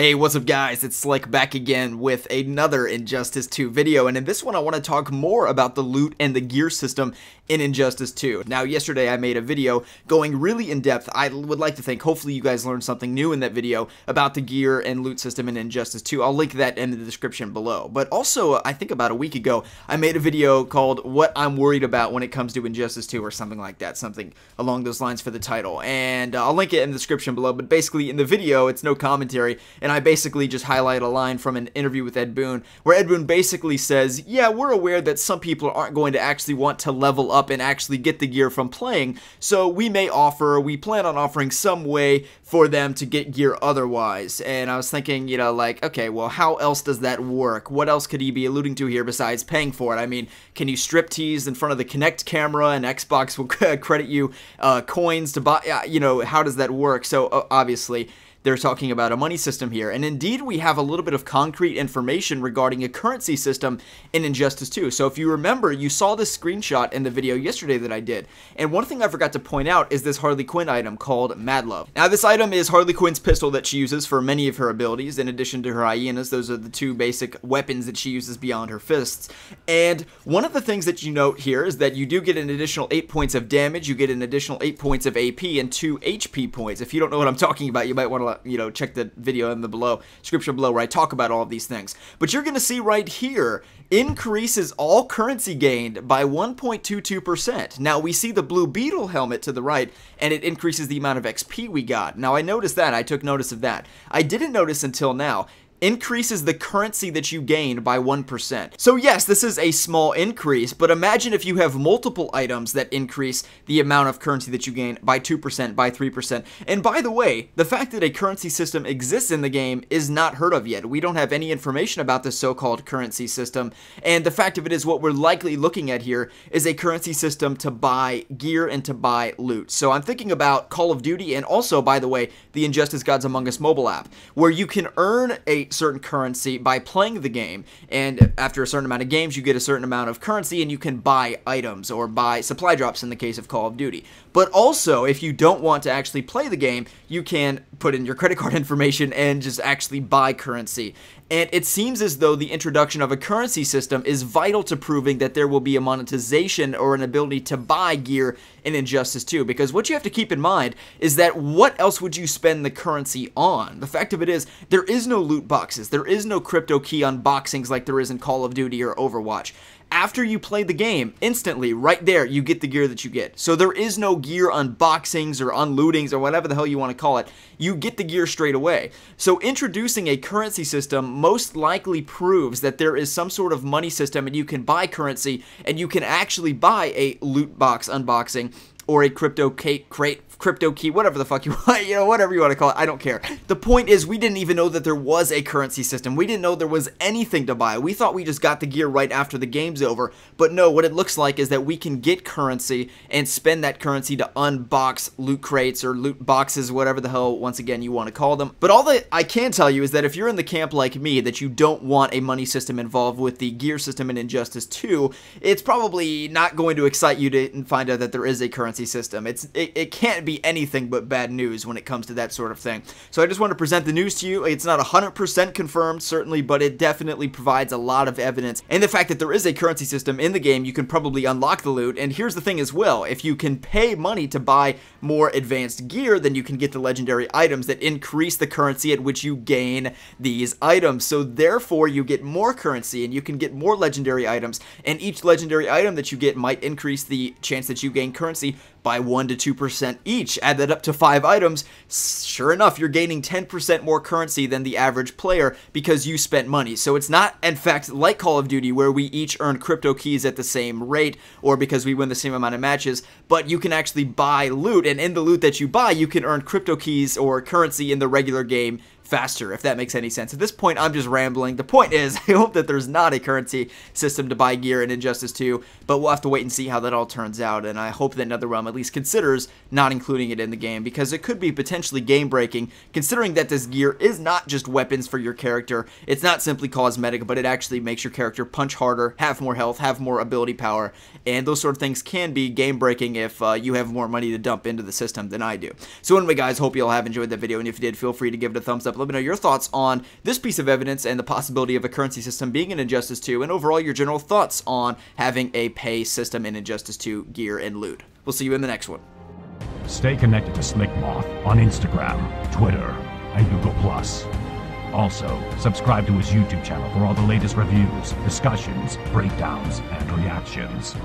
Hey, what's up guys, it's Slikk back again with another Injustice 2 video, and in this one I want to talk more about the loot and the gear system in Injustice 2. Now yesterday I made a video going really in depth. I would like to think hopefully you guys learned something new in that video about the gear and loot system in Injustice 2. I'll link that in the description below. But also, I think about a week ago, I made a video called What I'm Worried About When It Comes to Injustice 2 or something like that, something along those lines for the title. And I'll link it in the description below, but basically in the video it's no commentary, and I basically just highlight a line from an interview with Ed Boon, where Ed Boon basically says, yeah, we're aware that some people aren't going to actually want to level up and actually get the gear from playing, so we plan on offering some way for them to get gear otherwise. And I was thinking, you know, like, okay, well, how else does that work? What else could he be alluding to here besides paying for it? I mean, can you strip tease in front of the Kinect camera and Xbox will credit you coins to buy, you know, how does that work? So obviously they're talking about a money system here, and indeed we have a little bit of concrete information regarding a currency system in Injustice 2. So if you remember, you saw this screenshot in the video yesterday that I did, and one thing I forgot to point out is this Harley Quinn item called Mad Love. Now this item is Harley Quinn's pistol that she uses for many of her abilities, in addition to her hyenas. Those are the two basic weapons that she uses beyond her fists, and one of the things that you note here is that you do get an additional 8 points of damage, you get an additional 8 points of AP, and 2 HP points. If you don't know what I'm talking about, you might want to, you know, check the video in the description below where I talk about all of these things. But you're going to see right here, increases all currency gained by 1.22%. Now we see the Blue Beetle helmet to the right, and it increases the amount of XP we got. Now I noticed that, I took notice of that. I didn't notice until now. Increases the currency that you gain by 1%. So yes, this is a small increase, but imagine if you have multiple items that increase the amount of currency that you gain by 2%, by 3%. And by the way, the fact that a currency system exists in the game is not heard of yet. We don't have any information about this so-called currency system, and the fact of it is what we're likely looking at here is a currency system to buy gear and to buy loot. So I'm thinking about Call of Duty, and also, by the way, the Injustice Gods Among Us mobile app, where you can earn a certain currency by playing the game, and after a certain amount of games you get a certain amount of currency and you can buy items or buy supply drops in the case of Call of Duty. But also, if you don't want to actually play the game, you can put in your credit card information and just actually buy currency. And it seems as though the introduction of a currency system is vital to proving that there will be a monetization or an ability to buy gear in Injustice 2. Because what you have to keep in mind is that what else would you spend the currency on? The fact of it is, there is no loot boxes. There is no crypto key unboxings like there is in Call of Duty or Overwatch. After you play the game, instantly, right there, you get the gear that you get. So there is no gear unboxings or unlootings or whatever the hell you want to call it. You get the gear straight away. So introducing a currency system most likely proves that there is some sort of money system and you can buy currency and you can actually buy a loot box unboxing or a crypto key, whatever the fuck you want, you know, whatever you want to call it, I don't care. The point is, we didn't even know that there was a currency system. We didn't know there was anything to buy. We thought we just got the gear right after the game's over, but no, what it looks like is that we can get currency and spend that currency to unbox loot crates or loot boxes, whatever the hell, once again, you want to call them. But all that I can tell you is that if you're in the camp like me, that you don't want a money system involved with the gear system in Injustice 2, it's probably not going to excite you to find out that there is a currency system. It can't be anything but bad news when it comes to that sort of thing. So I just want to present the news to you. It's not 100% confirmed, certainly, but it definitely provides a lot of evidence. And the fact that there is a currency system in the game, you can probably unlock the loot. And here's the thing as well. If you can pay money to buy more advanced gear, then you can get the legendary items that increase the currency at which you gain these items. So therefore, you get more currency and you can get more legendary items. And each legendary item that you get might increase the chance that you gain currency by 1 to 2% each. Add that up to 5 items, sure enough, you're gaining 10% more currency than the average player because you spent money. So it's not, in fact, like Call of Duty where we each earn crypto keys at the same rate or because we win the same amount of matches, but you can actually buy loot, and in the loot that you buy, you can earn crypto keys or currency in the regular game faster, if that makes any sense. At this point, I'm just rambling. The point is, I hope that there's not a currency system to buy gear in Injustice 2, but we'll have to wait and see how that all turns out, and I hope that NetherRealm at least considers not including it in the game, because it could be potentially game-breaking, considering that this gear is not just weapons for your character, it's not simply cosmetic, but it actually makes your character punch harder, have more health, have more ability power, and those sort of things can be game-breaking if you have more money to dump into the system than I do. So anyway, guys, hope you all have enjoyed that video, and if you did, feel free to give it a thumbs up. Let me know your thoughts on this piece of evidence and the possibility of a currency system being in Injustice 2, and overall your general thoughts on having a pay system in Injustice 2 gear and loot. We'll see you in the next one. Stay connected to Slikk on Instagram, Twitter, and Google+. Also, subscribe to his YouTube channel for all the latest reviews, discussions, breakdowns, and reactions.